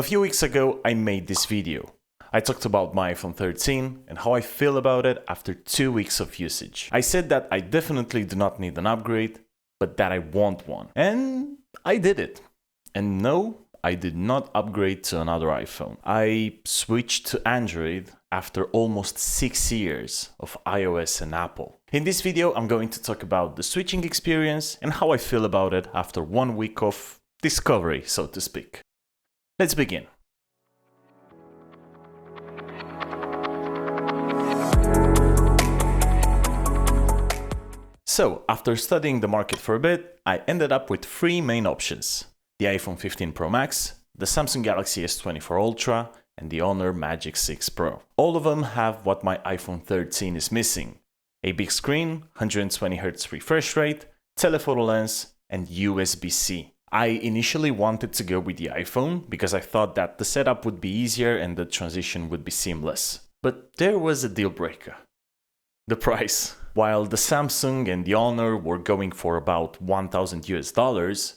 A few weeks ago, I made this video. I talked about my iPhone 13 and how I feel about it after 2 weeks of usage. I said that I definitely do not need an upgrade, but that I want one. And I did it. And no, I did not upgrade to another iPhone. I switched to Android after almost 6 years of iOS and Apple. In this video, I'm going to talk about the switching experience and how I feel about it after 1 week of discovery, so to speak. Let's begin. So, after studying the market for a bit, I ended up with 3 main options: the iPhone 15 Pro Max, the Samsung Galaxy S24 Ultra, and the Honor Magic 6 Pro. All of them have what my iPhone 13 is missing: a big screen, 120Hz refresh rate, telephoto lens, and USB-C. I initially wanted to go with the iPhone because I thought that the setup would be easier and the transition would be seamless. But there was a deal breaker: the price. While the Samsung and the Honor were going for about $1,000,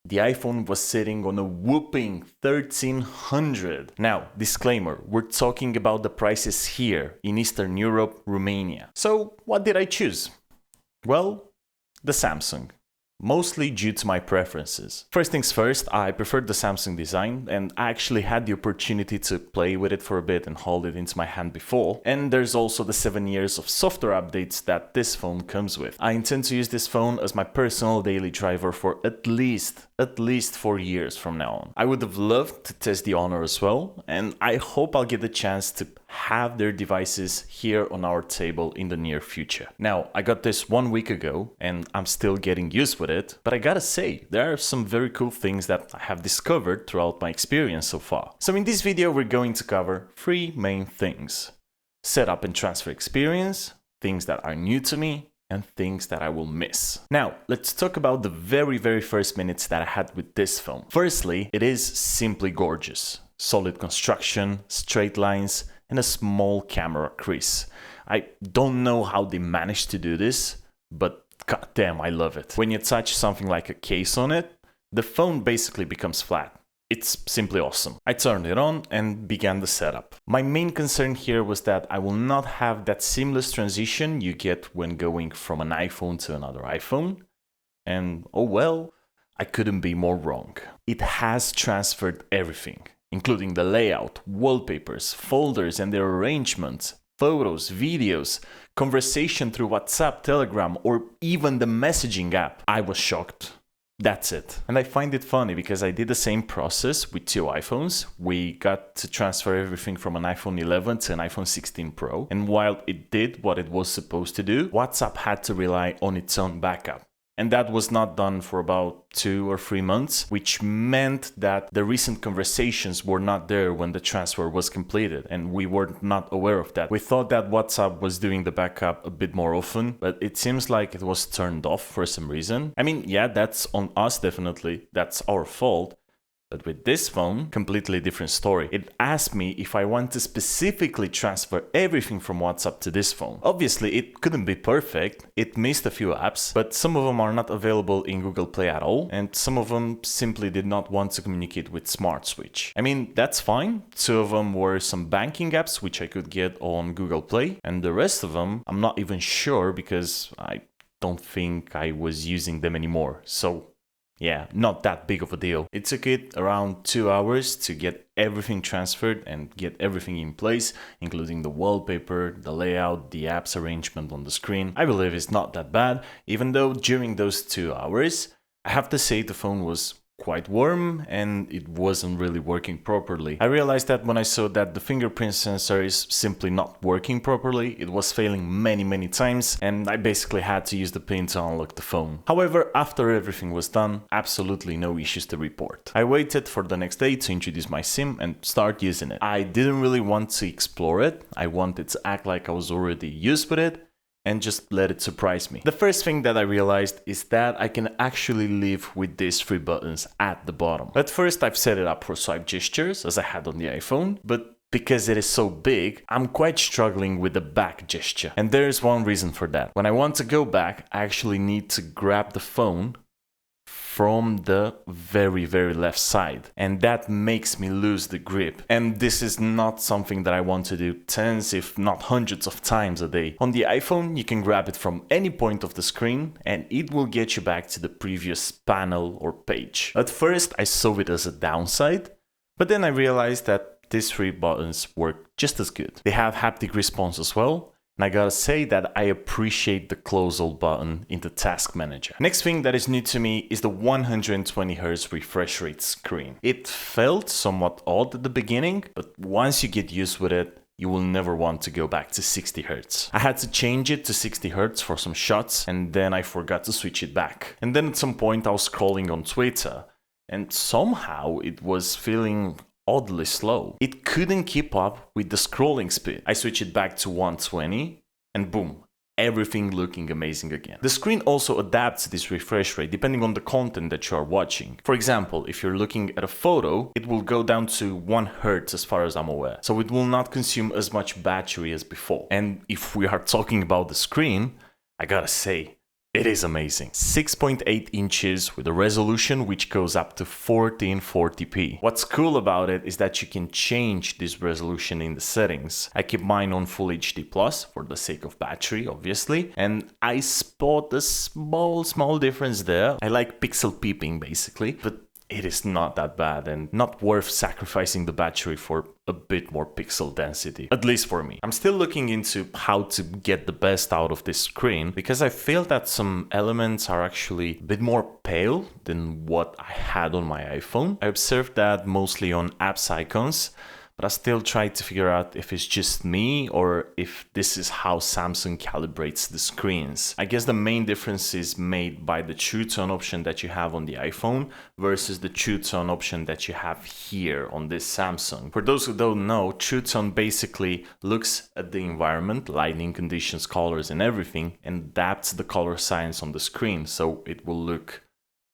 the iPhone was sitting on a whopping $1,300. Now, disclaimer, we're talking about the prices here in Eastern Europe, Romania. So, what did I choose? Well, the Samsung. Mostly due to my preferences. First things first, I preferred the Samsung design, and I actually had the opportunity to play with it for a bit and hold it into my hand before. And there's also the 7 years of software updates that this phone comes with. I intend to use this phone as my personal daily driver for at least 4 years from now on. I would have loved to test the Honor as well, and I hope I'll get the chance to have their devices here on our table in the near future. Now, I got this 1 week ago, and I'm still getting used with it, but I gotta say, there are some very cool things that I have discovered throughout my experience so far. So in this video, we're going to cover 3 main things: setup and transfer experience, things that are new to me, and things that I will miss. Now, let's talk about the very first minutes that I had with this phone. Firstly, it is simply gorgeous. Solid construction, straight lines, and a small camera crease. I don't know how they managed to do this, but goddamn, I love it. When you touch something like a case on it, the phone basically becomes flat. It's simply awesome. I turned it on and began the setup. My main concern here was that I will not have that seamless transition you get when going from an iPhone to another iPhone. And oh well, I couldn't be more wrong. It has transferred everything, including the layout, wallpapers, folders and their arrangements, photos, videos, conversation through WhatsApp, Telegram, or even the messaging app. I was shocked. That's it. And I find it funny because I did the same process with 2 iPhones. We got to transfer everything from an iPhone 11 to an iPhone 16 Pro. And while it did what it was supposed to do, WhatsApp had to rely on its own backup. And that was not done for about 2 or 3 months, which meant that the recent conversations were not there when the transfer was completed, and we were not aware of that. We thought that WhatsApp was doing the backup a bit more often, but it seems like it was turned off for some reason. I mean, yeah, that's on us definitely, that's our fault. But with this phone, completely different story. It asked me if I want to specifically transfer everything from WhatsApp to this phone. Obviously, it couldn't be perfect. It missed a few apps, but some of them are not available in Google Play at all, and some of them simply did not want to communicate with Smart Switch. I mean, that's fine. 2 of them were some banking apps, which I could get on Google Play, and the rest of them, I'm not even sure because I don't think I was using them anymore. So yeah, not that big of a deal. It took it around 2 hours to get everything transferred and get everything in place, including the wallpaper, the layout, the apps arrangement on the screen. I believe it's not that bad, even though during those 2 hours, I have to say the phone was quite warm and it wasn't really working properly. I realized that when I saw that the fingerprint sensor is simply not working properly. It was failing many times, and I basically had to use the pin to unlock the phone. However, after everything was done, absolutely no issues to report. I waited for the next day to introduce my SIM and start using it. I didn't really want to explore it. I wanted to act like I was already used with it and just let it surprise me. The first thing that I realized is that I can actually live with these 3 buttons at the bottom. At first, I've set it up for swipe gestures as I had on the iPhone, but because it is so big, I'm quite struggling with the back gesture. And there's one reason for that. When I want to go back, I actually need to grab the phone from the very left side, and that makes me lose the grip. And this is not something that I want to do tens if not hundreds of times a day. On the iPhone, you can grab it from any point of the screen and it will get you back to the previous panel or page. At first I saw it as a downside, but then I realized that these three buttons work just as good. They have haptic response as well. And I gotta say that I appreciate the close all button in the task manager. Next thing that is new to me is the 120Hz refresh rate screen. It felt somewhat odd at the beginning, but once you get used with it, you will never want to go back to 60Hz. I had to change it to 60Hz for some shots, and then I forgot to switch it back. And then at some point I was scrolling on Twitter, and somehow it was feeling oddly slow. It couldn't keep up with the scrolling speed. I switched it back to 120 and boom, everything looking amazing again. The screen also adapts this refresh rate depending on the content that you are watching. For example, if you're looking at a photo, it will go down to 1 Hz as far as I'm aware. So it will not consume as much battery as before. And if we are talking about the screen, I gotta say, it is amazing. 6.8 inches with a resolution which goes up to 1440p. What's cool about it is that you can change this resolution in the settings. I keep mine on Full HD Plus for the sake of battery, obviously, and I spot a small difference there. I like pixel peeping basically, but it is not that bad and not worth sacrificing the battery for a bit more pixel density, at least for me. I'm still looking into how to get the best out of this screen because I feel that some elements are actually a bit more pale than what I had on my iPhone. I observed that mostly on apps icons, but I still try to figure out if it's just me or if this is how Samsung calibrates the screens. I guess the main difference is made by the True Tone option that you have on the iPhone versus the True Tone option that you have here on this Samsung. For those who don't know, True Tone basically looks at the environment, lighting conditions, colors and everything, and adapts the color science on the screen so it will look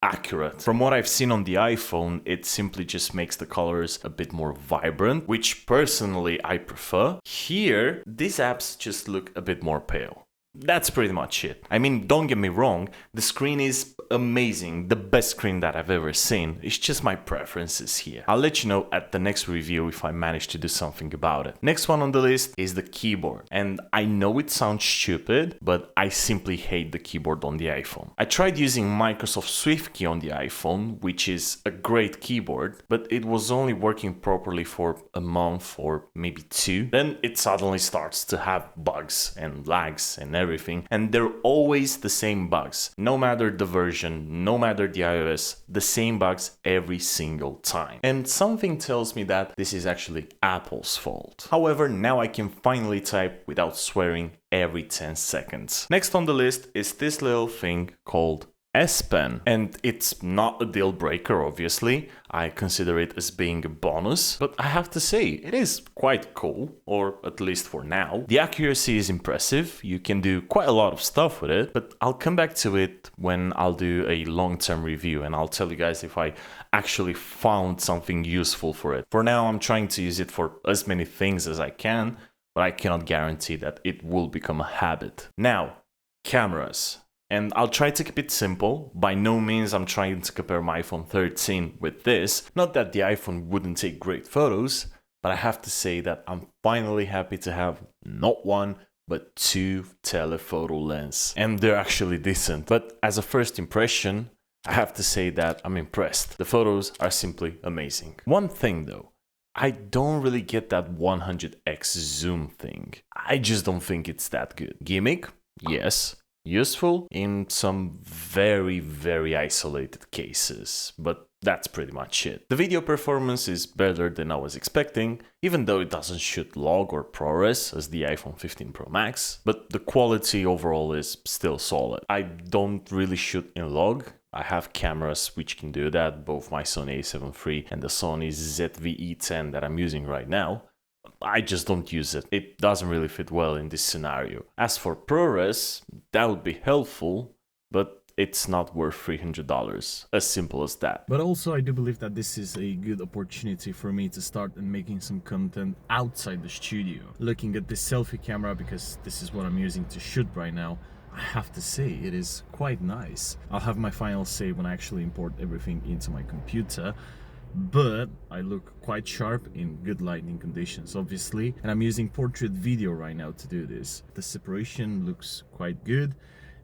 accurate. From what I've seen on the iPhone, it simply just makes the colors a bit more vibrant, which personally I prefer. Here, these apps just look a bit more pale. That's pretty much it. I mean, don't get me wrong, the screen is amazing, the best screen that I've ever seen. It's just my preferences here. I'll let you know at the next review if I manage to do something about it. Next one on the list is the keyboard. And I know it sounds stupid, but I simply hate the keyboard on the iPhone. I tried using Microsoft SwiftKey on the iPhone, which is a great keyboard, but it was only working properly for a month or maybe 2. Then it suddenly starts to have bugs and lags and everything, and they're always the same bugs. No matter the version, no matter the iOS, the same bugs every single time. And something tells me that this is actually Apple's fault. However, now I can finally type without swearing every 10 seconds. Next on the list is this little thing called S Pen, and it's not a deal breaker, obviously. I consider it as being a bonus, but I have to say it is quite cool, or at least for now. The accuracy is impressive, you can do quite a lot of stuff with it, but I'll come back to it when I'll do a long-term review and I'll tell you guys if I actually found something useful for it. For now, I'm trying to use it for as many things as I can, but I cannot guarantee that it will become a habit. Now, cameras. And I'll try to keep it simple. By no means I'm trying to compare my iPhone 13 with this. Not that the iPhone wouldn't take great photos, but I have to say that I'm finally happy to have not one, but 2 telephoto lenses. And they're actually decent. But as a first impression, I have to say that I'm impressed. The photos are simply amazing. One thing though, I don't really get that 100x zoom thing. I just don't think it's that good. Gimmick? Yes. Useful in some very isolated cases, but that's pretty much it. The video performance is better than I was expecting, even though it doesn't shoot log or ProRes as the iPhone 15 Pro Max, but the quality overall is still solid. I don't really shoot in log. I have cameras which can do that, both my Sony a7 III and the Sony ZV-E10 that I'm using right now. I just don't use it. It doesn't really fit well in this scenario. As for ProRes, that would be helpful, but it's not worth $300. As simple as that. But also I do believe that this is a good opportunity for me to start and making some content outside the studio. Looking at this selfie camera, because this is what I'm using to shoot right now, I have to say, it is quite nice. I'll have my final say when I actually import everything into my computer, but I look quite sharp in good lighting conditions, obviously, and I'm using portrait video right now to do this. The separation looks quite good,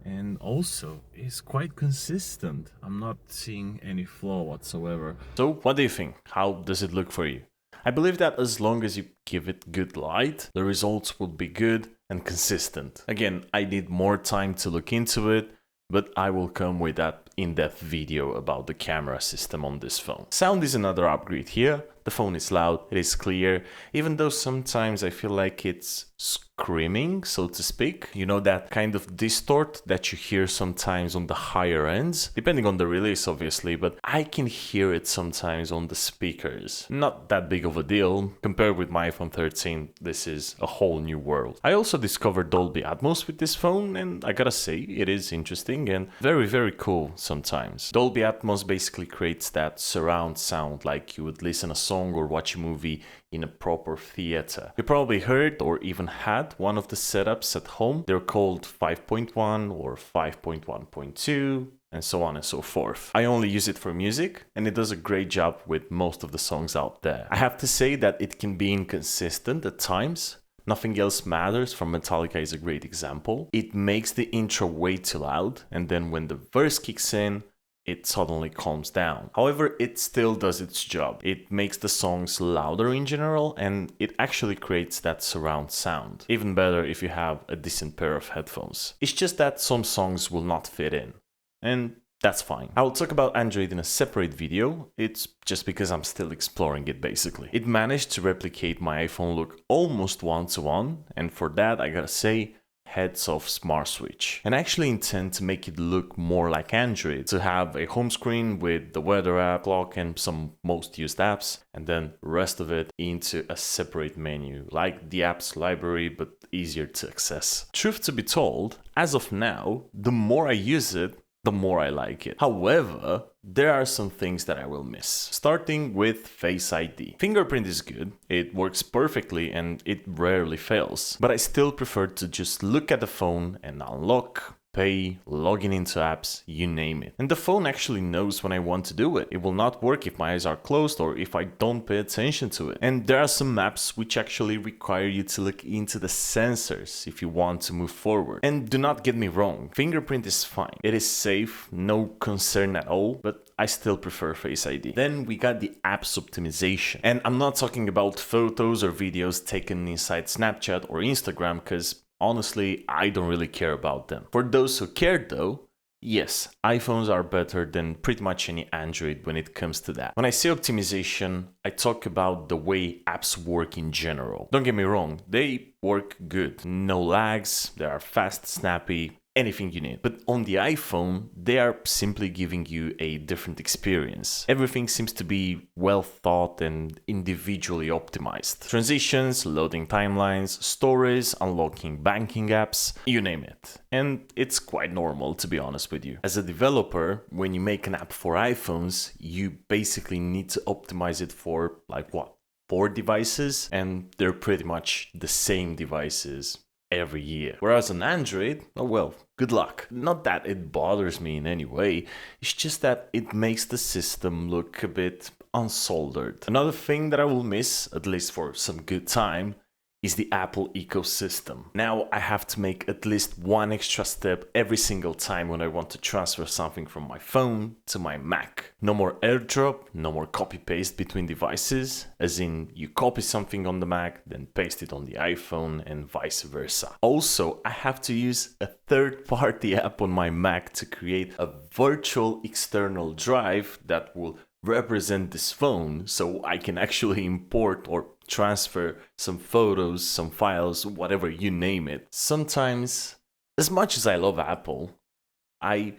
and also is quite consistent. I'm not seeing any flaw whatsoever. So what do you think? How does it look for you? I believe that as long as you give it good light, the results will be good and consistent. Again, I need more time to look into it, but I will come with that in-depth video about the camera system on this phone. Sound is another upgrade here. The phone is loud, it is clear, even though sometimes I feel like it's screaming, so to speak. You know, that kind of distort that you hear sometimes on the higher ends, depending on the release obviously, but I can hear it sometimes on the speakers. Not that big of a deal. Compared with my iPhone 13, this is a whole new world. I also discovered Dolby Atmos with this phone, and I gotta say, it is interesting and very, very cool sometimes. Dolby Atmos basically creates that surround sound like you would listen a song or watch a movie in a proper theater. You probably heard or even had one of the setups at home. They're called 5.1 or 5.1.2 and so on and so forth. I only use it for music and it does a great job with most of the songs out there. I have to say that it can be inconsistent at times. Nothing Else Matters from Metallica is a great example. It makes the intro way too loud, and then when the verse kicks in, it suddenly calms down. However, it still does its job. It makes the songs louder in general, and it actually creates that surround sound. Even better if you have a decent pair of headphones. It's just that some songs will not fit in, and that's fine. I'll talk about Android in a separate video. It's just because I'm still exploring it basically. It managed to replicate my iPhone look almost one-to-one, and for that I gotta say, heads off Smart Switch. And I actually intend to make it look more like Android, to have a home screen with the weather app, clock and some most used apps, and then rest of it into a separate menu, like the apps library but easier to access. Truth to be told, as of now, the more I use it, the more I like it. However, there are some things that I will miss. Starting with Face ID. Fingerprint is good, it works perfectly and it rarely fails. But I still prefer to just look at the phone and unlock, pay, logging into apps, you name it. And the phone actually knows when I want to do it. It will not work if my eyes are closed or if I don't pay attention to it. And there are some apps which actually require you to look into the sensors if you want to move forward. And do not get me wrong, fingerprint is fine. It is safe, no concern at all, but I still prefer Face ID. Then we got the apps optimization. And I'm not talking about photos or videos taken inside Snapchat or Instagram, because honestly, I don't really care about them. For those who care though, yes, iPhones are better than pretty much any Android when it comes to that. When I say optimization, I talk about the way apps work in general. Don't get me wrong, they work good. No lags, they are fast, snappy, anything you need. But on the iPhone, they are simply giving you a different experience. Everything seems to be well thought and individually optimized. Transitions, loading timelines, stories, unlocking banking apps, you name it. And it's quite normal, to be honest with you. As a developer, when you make an app for iPhones, you basically need to optimize it for like what? 4 devices? And they're pretty much the same devices every year. Whereas on Android, oh well, good luck. Not that it bothers me in any way, it's just that it makes the system look a bit unsoldered. Another thing that I will miss, at least for some good time, is the Apple ecosystem. Now I have to make at least one extra step every single time when I want to transfer something from my phone to my Mac. No more AirDrop, no more copy-paste between devices, as in you copy something on the Mac, then paste it on the iPhone and vice versa. Also, I have to use a third-party app on my Mac to create a virtual external drive that will represent this phone, so I can actually import or transfer some photos, some files, whatever, you name it. Sometimes, as much as I love Apple, I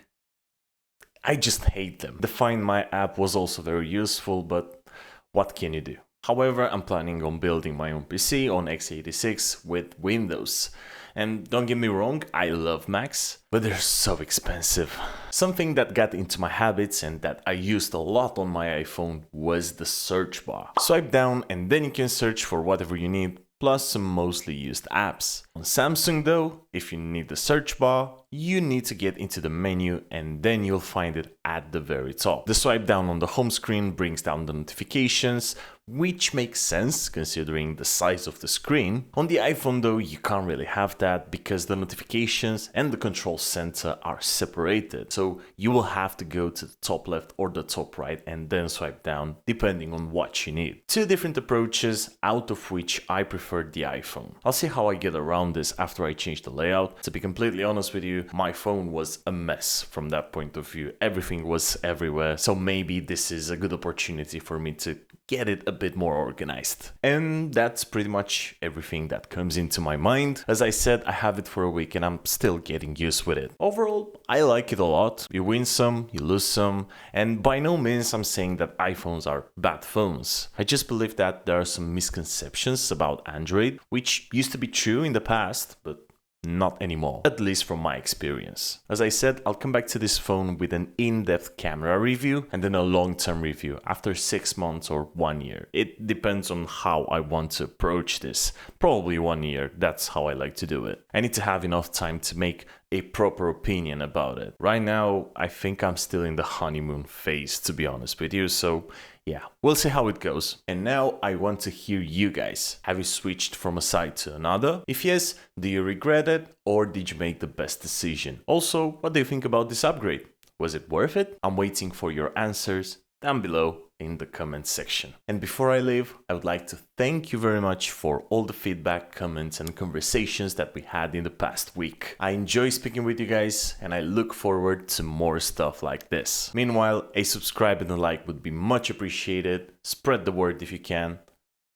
just hate them. The Find My app was also very useful, but what can you do? However, I'm planning on building my own PC on x86 with Windows. And don't get me wrong, I love Macs, but they're so expensive. Something that got into my habits and that I used a lot on my iPhone was the search bar. Swipe down and then you can search for whatever you need plus some mostly used apps. On Samsung though, if you need the search bar, you need to get into the menu and then you'll find it at the very top. The swipe down on the home screen brings down the notifications, which makes sense considering the size of the screen. On the iPhone though, you can't really have that because the notifications and the control center are separated. So you will have to go to the top left or the top right and then swipe down depending on what you need. Two different approaches, out of which I prefer the iPhone. I'll see how I get around this after I change the layout. To be completely honest with you, my phone was a mess from that point of view. Everything was everywhere. So maybe this is a good opportunity for me to get it a bit more organized. And that's pretty much everything that comes into my mind. As I said, I have it for a week and I'm still getting used with it. Overall, I like it a lot. You win some, you lose some, and by no means I'm saying that iPhones are bad phones. I just believe that there are some misconceptions about Android, which used to be true in the past, but not anymore, at least from my experience. As I said, I'll come back to this phone with an in-depth camera review and then a long-term review after 6 months or 1 year. It depends on how I want to approach this. Probably 1 year, that's how I like to do it. I need to have enough time to make a proper opinion about it. Right now, I think I'm still in the honeymoon phase, to be honest with you, so yeah, we'll see how it goes. And now I want to hear you guys. Have you switched from a site to another? If yes, do you regret it or did you make the best decision? Also, what do you think about this upgrade? Was it worth it? I'm waiting for your answers down below in the comment section. And before I leave, I would like to thank you very much for all the feedback, comments and conversations that we had in the past week. I enjoy speaking with you guys and I look forward to more stuff like this. Meanwhile, a subscribe and a like would be much appreciated. Spread the word if you can.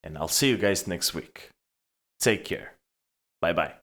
And I'll see you guys next week. Take care. Bye bye.